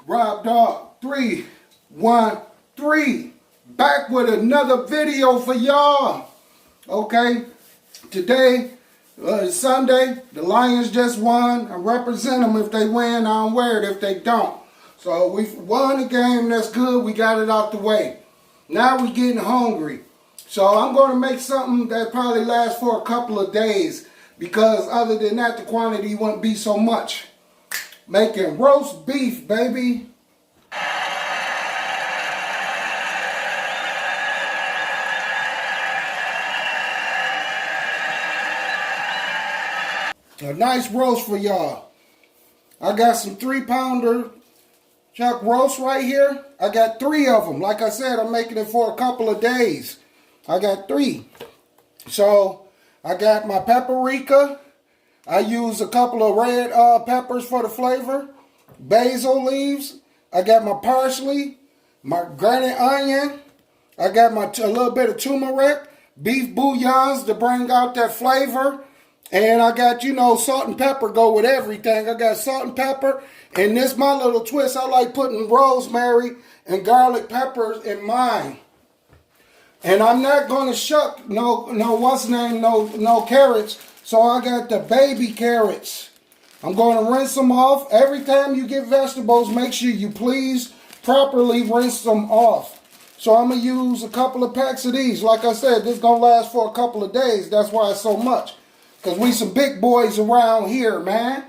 Rob Dog 313 back with another video for y'all. Okay, today is Sunday. The Lions just won. I represent them. If they win, I don't wear it if they don't. So we won a game. That's good. We got it out the way. Now we getting hungry. So I'm going to make something that probably lasts for a couple of days, because other than that, the quantity won't be so much. Making roast beef, baby. A nice roast for y'all. I got some 3-pounder chuck roast right here. I got 3 of them. Like I said, I'm making it for a couple of days. I got 3. So I got my paprika. I use a couple of red peppers for the flavor. Basil leaves. I got my parsley, my granite onion. I got my a little bit of turmeric, beef bouillons to bring out that flavor. And I got, you know, salt and pepper go with everything. I got salt and pepper. And this my little twist. I like putting rosemary and garlic peppers in mine. And I'm not going to shuck no carrots. So I got the baby carrots. I'm going to rinse them off. Every time you get vegetables, make sure you please properly rinse them off. So I'm going to use a couple of packs of these. Like I said, this is going to last for a couple of days. That's why it's so much. Because we some big boys around here, man.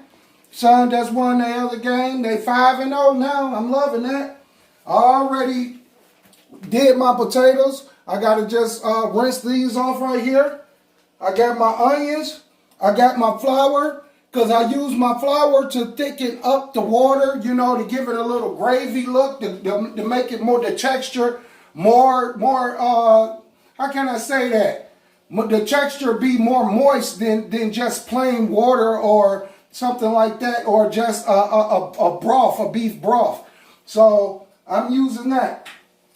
Son just won the other game. They 5-0 now. I'm loving that. I already did my potatoes. I got to just rinse these off right here. I got my onions. I got my flour. Because I use my flour to thicken up the water, you know, to give it a little gravy look, to make it more, the texture more, how can I say that? The texture be more moist than just plain water or something like that, or just a broth, a beef broth. So I'm using that.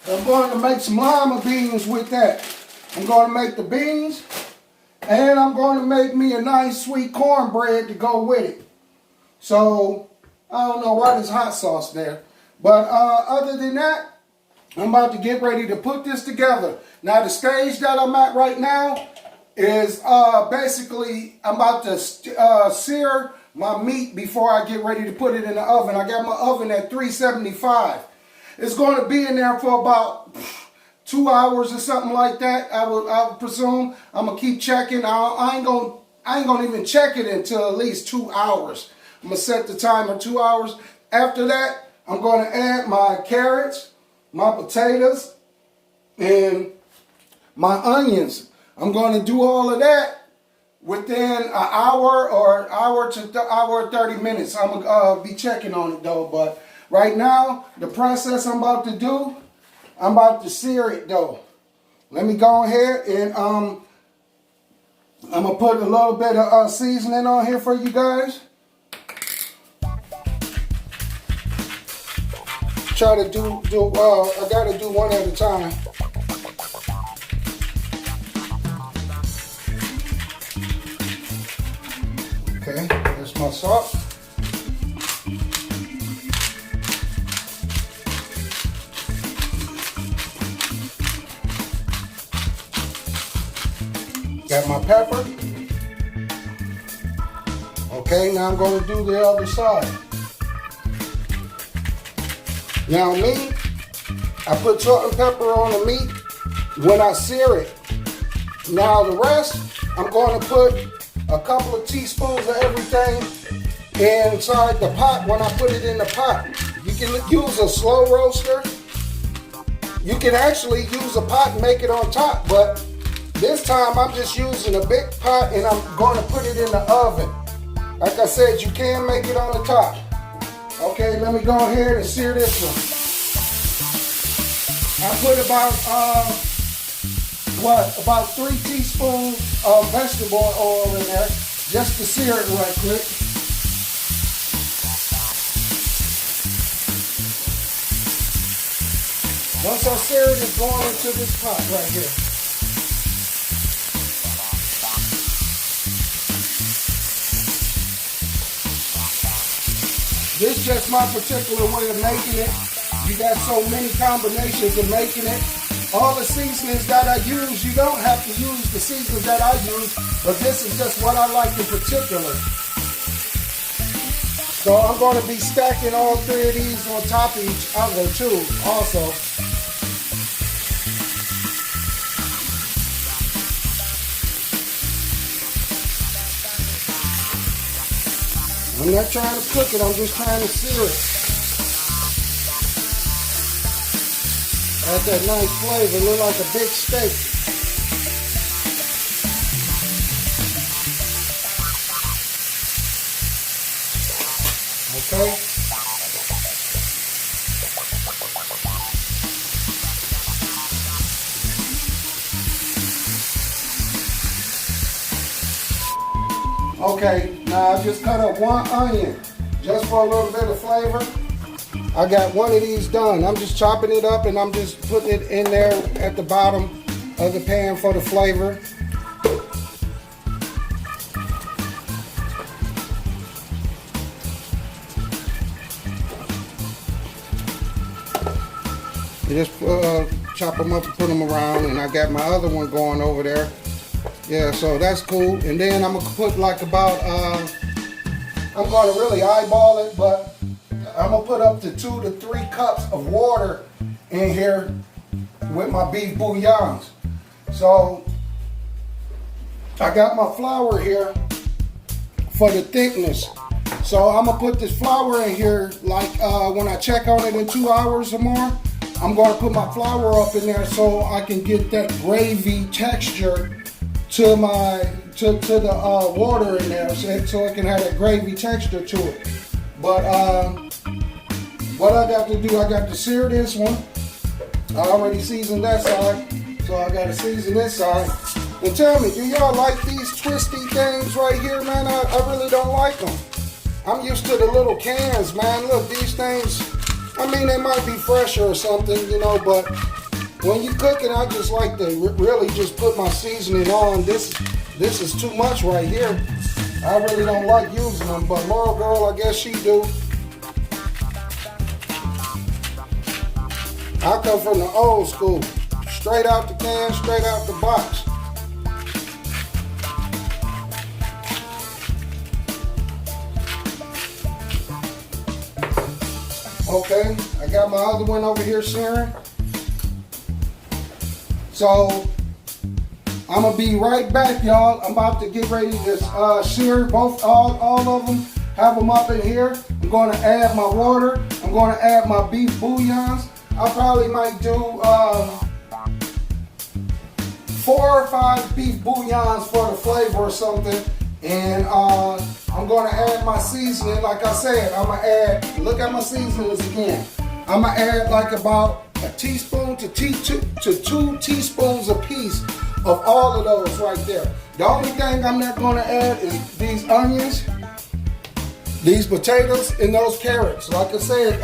I'm going to make some lima beans with that. I'm going to make the beans, and I'm going to make me a nice sweet cornbread to go with it. So I don't know why there's hot sauce there, but other than that, I'm about to get ready to put this together. Now the stage that I'm at right now is basically I'm about to sear my meat before I get ready to put it in the oven. I got my oven at 375. It's going to be in there for about 2 hours or something like that. I would presume. I'm gonna keep checking. I ain't gonna even check it until at least 2 hours. I'm gonna set the timer 2 hours. After that, I'm gonna add my carrots, my potatoes, and my onions. I'm going to do all of that within an hour or hour to hour 30 minutes. I'm going to be checking on it though. But right now, the process I'm about to do, I'm about to sear it though. Let me go ahead and I'm going to put a little bit of seasoning on here for you guys. Try to I got to do one at a time. Okay, there's my salt. Got my pepper. Okay, now I'm going to do the other side. Now me, I put salt and pepper on the meat when I sear it. Now the rest, I'm going to put a couple of teaspoons of everything inside the pot when I put it in the pot. You can use a slow roaster. You can actually use a pot and make it on top, but this time I'm just using a big pot and I'm going to put it in the oven. Like I said, you can make it on the top. Okay, let me go ahead and sear this one. I put about 3 teaspoons of vegetable oil in there just to sear it right quick. Once I sear it, it's going into this pot right here. This is just my particular way of making it. You got so many combinations of making it. All the seasonings that I use, you don't have to use the seasonings that I use, but this is just what I like in particular. So I'm going to be stacking all three of these on top of each other too, also. I'm not trying to cook it, I'm just trying to sear it. Add that nice flavor, look like a big steak. Okay. Okay, now I just cut up one onion just for a little bit of flavor. I got one of these done. I'm just chopping it up and I'm just putting it in there at the bottom of the pan for the flavor. You just chop them up and put them around, and I got my other one going over there. Yeah, so that's cool. And then I'm gonna put like about, I'm gonna really eyeball it, but I'm gonna put up to 2 to 3 cups of water in here with my beef bouillons. So I got my flour here for the thickness. So I'm gonna put this flour in here like when I check on it in 2 hours or more. I'm gonna put my flour up in there so I can get that gravy texture to the water in there, so it can have that gravy texture to it. But what I got to do, I got to sear this one. I already seasoned that side, so I got to season this side. And tell me, do y'all like these twisty things right here, man? I really don't like them. I'm used to the little cans, man. Look, these things, I mean, they might be fresher or something, you know, but when you cook it, I just like to really just put my seasoning on. This is too much right here. I really don't like using them, but Laurel Girl, I guess she do. I come from the old school. Straight out the can, straight out the box. Okay, I got my other one over here searing. So I'm gonna be right back, y'all. I'm about to get ready to sear all of them. Have them up in here. I'm gonna add my water. I'm gonna add my beef bouillons. I probably might do 4 or 5 beef bouillons for the flavor or something. And I'm gonna add my seasoning. Like I said, I'm gonna add, look at my seasonings again. I'm gonna add like about a teaspoon to 2 teaspoons a piece of all of those right there. The only thing I'm not gonna add is these onions, these potatoes, and those carrots. Like I said,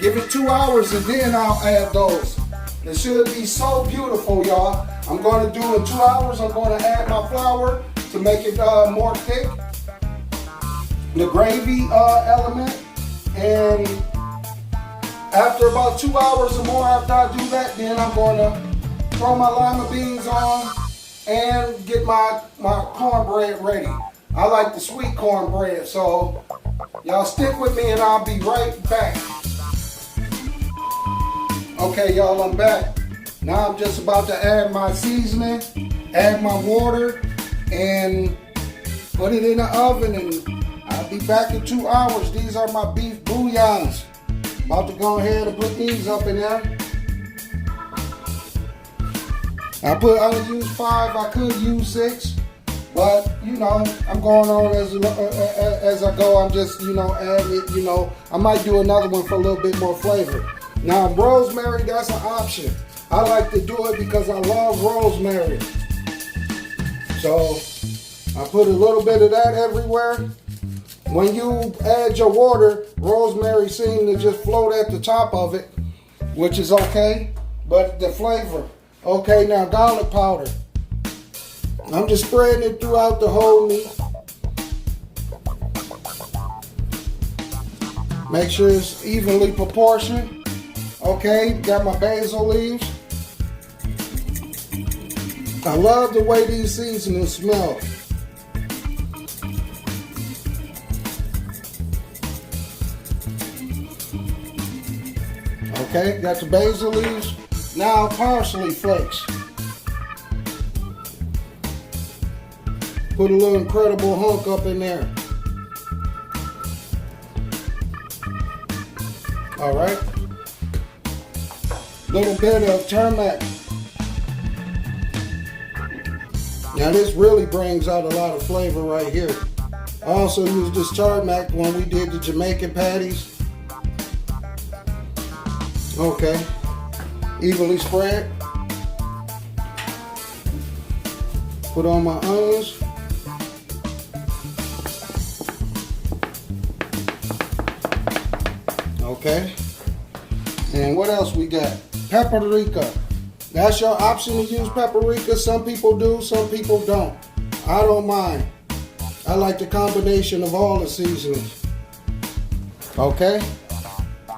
give it 2 hours and then I'll add those. It should be so beautiful, y'all. I'm gonna do in 2 hours, I'm gonna add my flour to make it more thick, the gravy element, and after about 2 hours or more after I do that, then I'm gonna throw my lima beans on and get my cornbread ready. I like the sweet cornbread, so y'all stick with me and I'll be right back. Okay, y'all, I'm back. Now I'm just about to add my seasoning, add my water, and put it in the oven, and I'll be back in 2 hours. These are my beef bouillons. About to go ahead and put these up in there. I only use 5, I could use 6, but you know, I'm going on as I go. I'm just, you know, adding it, you know. I might do another one for a little bit more flavor. Now, rosemary, that's an option. I like to do it because I love rosemary. So I put a little bit of that everywhere. When you add your water, rosemary seems to just float at the top of it, which is okay, but the flavor. Okay, now garlic powder. I'm just spreading it throughout the whole meat. Make sure it's evenly proportioned. Okay, got my basil leaves. I love the way these seasonings smell. Okay, got the basil leaves. Now parsley flakes. Put a little incredible hunk up in there. All right. Little bit of turmeric. Now this really brings out a lot of flavor right here. I also used this turmeric when we did the Jamaican patties. Okay. Evenly spread. Put on my onions. Okay. And what else we got? Paprika. That's your option to use paprika. Some people do, some people don't. I don't mind. I like the combination of all the seasonings. Okay.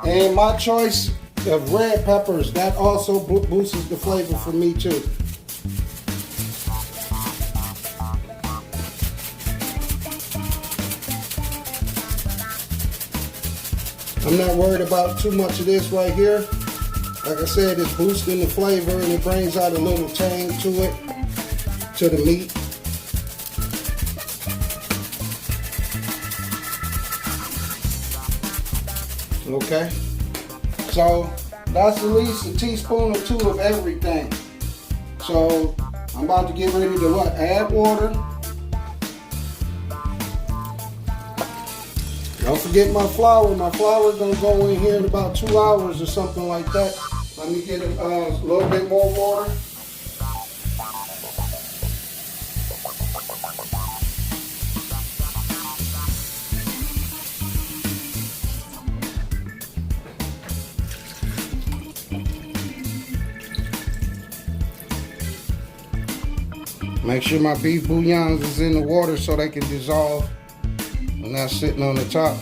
And my choice of red peppers, that also boosts the flavor for me too. I'm not worried about too much of this right here. Like I said, it's boosting the flavor and it brings out a little tang to it, to the meat. Okay, so that's at least a teaspoon or two of everything. So I'm about to get ready to what? Add water. Don't forget my flour. My flour is going to go in here in about 2 hours or something like that. Let me get a little bit more water. Make sure my beef bouillons is in the water so they can dissolve and not sitting on the top.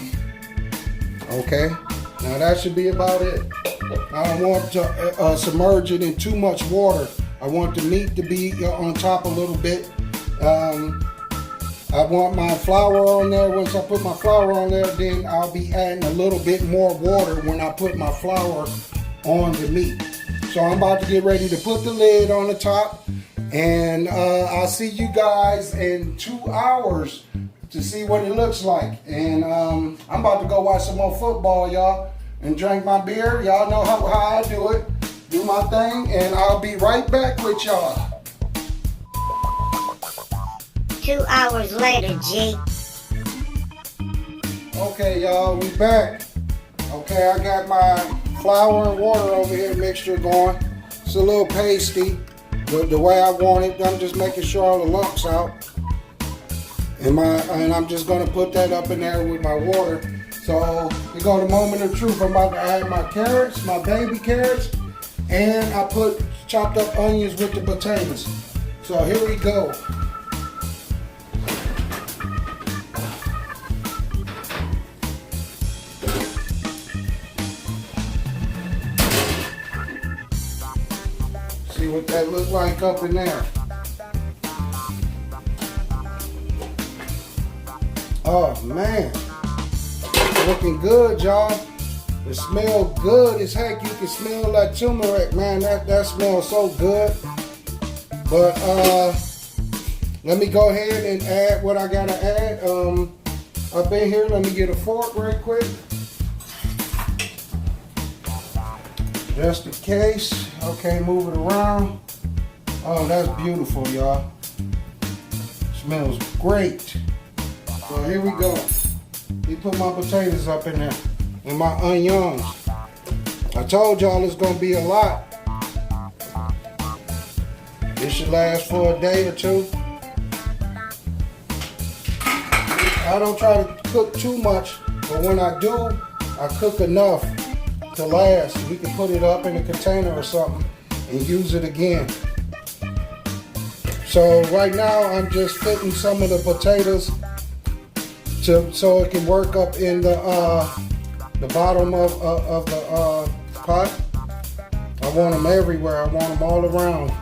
Okay, now that should be about it. I don't want to submerge it in too much water. I want the meat to be on top a little bit. I want my flour on there. Once I put my flour on there, then I'll be adding a little bit more water when I put my flour on the meat. So I'm about to get ready to put the lid on the top, and I'll see you guys in 2 hours to see what it looks like. And I'm about to go watch some more football, y'all, and drink my beer. Y'all know how I do it. Do my thing, and I'll be right back with y'all. 2 hours later, G. Okay, y'all, we back. Okay, I got my flour and water over here mixture going. It's a little pasty, but the way I want it. I'm just making sure all the lumps out. And I'm just gonna put that up in there with my water. So we go to moment of truth. I'm about to add my carrots, my baby carrots, and I put chopped up onions with the potatoes. So here we go. See what that looks like up in there. Oh man, looking good, y'all. It smells good as heck. You can smell that turmeric, man. That smells so good. But let me go ahead and add what I gotta add. Up in here, let me get a fork right quick, just in case. Okay, move it around. Oh, that's beautiful, y'all. Smells great. So here we go. We put my potatoes up in there and my onions. I told y'all it's gonna be a lot. This should last for a day or two. I don't try to cook too much, but when I do, I cook enough to last. We can put it up in a container or something and use it again. So right now I'm just fitting some of the potatoes so it can work up in the the bottom of the pot. I want them everywhere. I want them all around.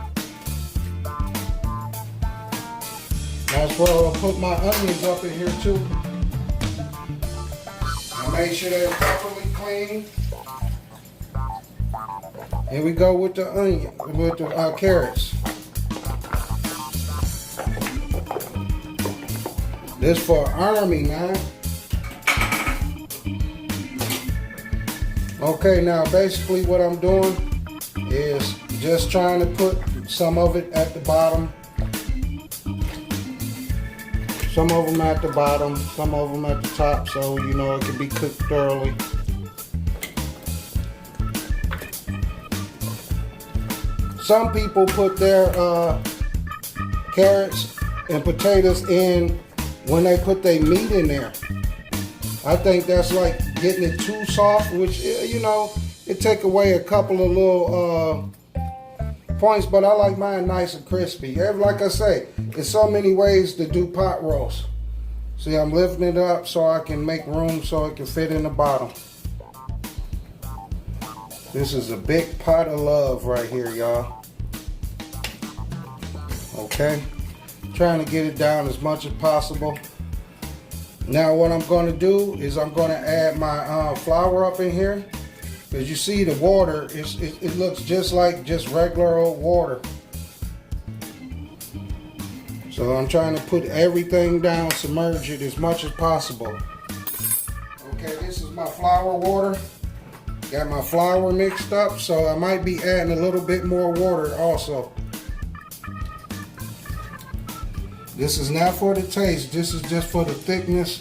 That's where I'll put my onions up in here too. I make sure they're properly clean. Here we go with the onion, with the carrots. This for Army, man. Okay, now basically what I'm doing is just trying to put some of it at the bottom. Some of them at the bottom, some of them at the top, so you know it can be cooked thoroughly. Some people put their carrots and potatoes in when they put their meat in there. I think that's like getting it too soft, which, you know, it take away a couple of little points, but I like mine nice and crispy. Like I say, there's so many ways to do pot roast. See, I'm lifting it up so I can make room so it can fit in the bottom. This is a big pot of love right here, y'all. Okay, trying to get it down as much as possible. Now what I'm going to do is I'm going to add my flour up in here. As you see, the water, it looks just like just regular old water. So I'm trying to put everything down, submerge it as much as possible. Okay, this is my flour water. Got my flour mixed up, so I might be adding a little bit more water also. This is not for the taste, this is just for the thickness.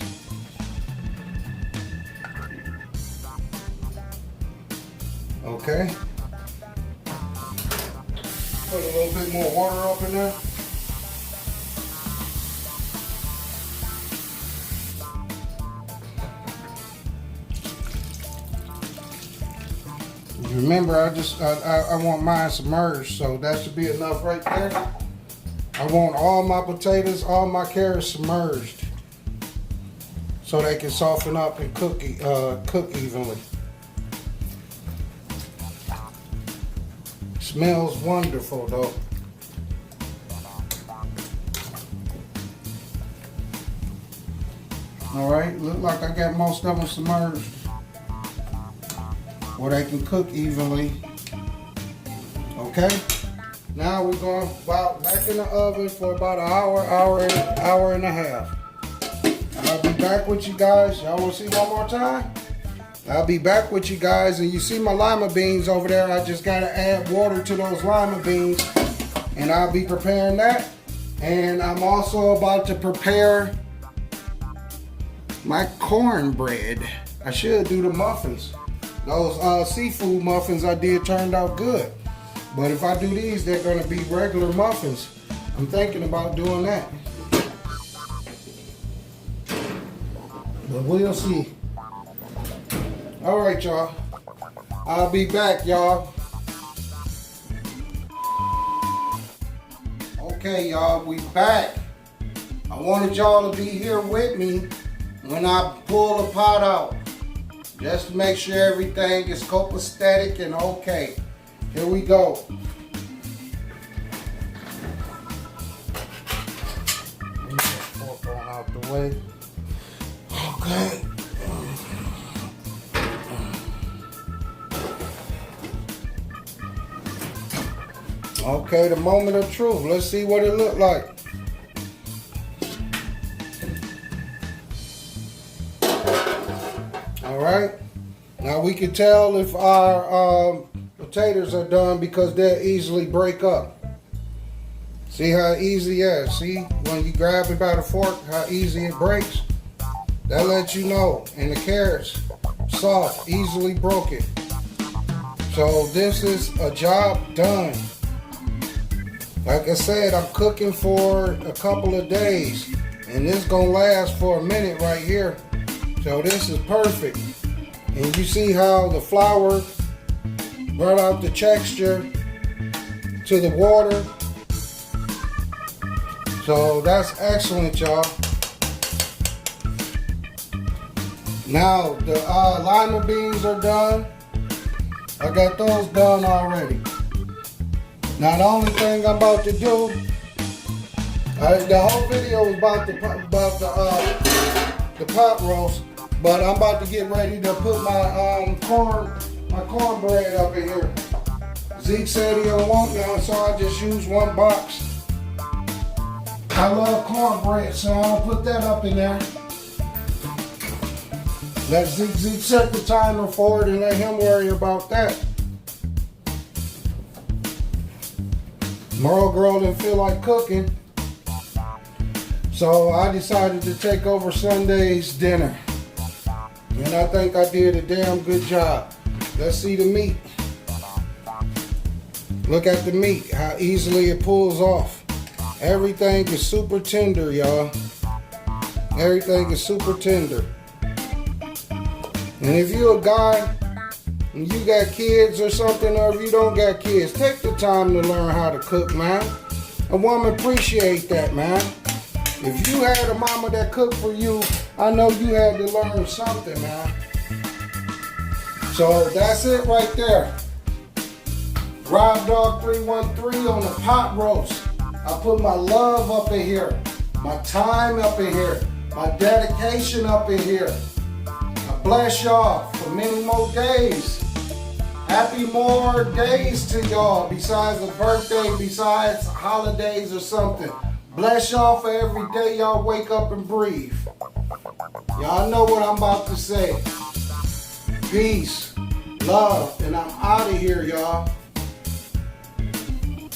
Okay. Put a little bit more water up in there. Remember, I want mine submerged, so that should be enough right there. I want all my potatoes, all my carrots submerged, so they can soften up and cook evenly. Smells wonderful though. All right, look like I got most of them submerged, where they can cook evenly. Okay, now we're going back in the oven for about an hour and a half. I'll be back with you guys. Y'all want to see one more time? I'll be back with you guys, and you see my lima beans over there. I just got to add water to those lima beans, and I'll be preparing that. And I'm also about to prepare my cornbread. I should do the muffins. Those seafood muffins I did turned out good. But if I do these, they're going to be regular muffins. I'm thinking about doing that. But we'll see. All right, y'all. I'll be back, y'all. Okay, y'all, we back. I wanted y'all to be here with me when I pull the pot out, just to make sure everything is copacetic and okay. Here we go. Let me get the fork on out the way. Okay. Okay, the moment of truth. Let's see what it looked like. All right. Now we can tell if our potatoes are done because they'll easily break up. See how easy it is? See when you grab it by the fork, how easy it breaks? That lets you know. And the carrots, soft, easily broken. So this is a job done. Like I said, I'm cooking for a couple of days, and this gonna last for a minute right here. So this is perfect. And you see how the flour brought out the texture to the water. So that's excellent, y'all. Now the lima beans are done. I got those done already. Now the only thing I'm about to do, the whole video was about the pot roast, but I'm about to get ready to put my cornbread up in here. Zeke said he don't want none, so I just use one box. I love cornbread, so I'll put that up in there. Let Zeke set the timer for it and let him worry about that. Merle girl didn't feel like cooking, so I decided to take over Sunday's dinner. And I think I did a damn good job. Let's see the meat. Look at the meat, how easily it pulls off. Everything is super tender, y'all. Everything is super tender. And if you're a guy and you got kids or something, or if you don't got kids, take the time to learn how to cook, man. A woman appreciate that, man. If you had a mama that cooked for you, I know you had to learn something, man. So that's it right there. Rob Dog 313 on the pot roast. I put my love up in here, my time up in here, my dedication up in here. I bless y'all for many more days. Happy more days to y'all besides a birthday, besides holidays or something. Bless y'all for every day y'all wake up and breathe. Y'all know what I'm about to say. Peace, love, and I'm out of here, y'all.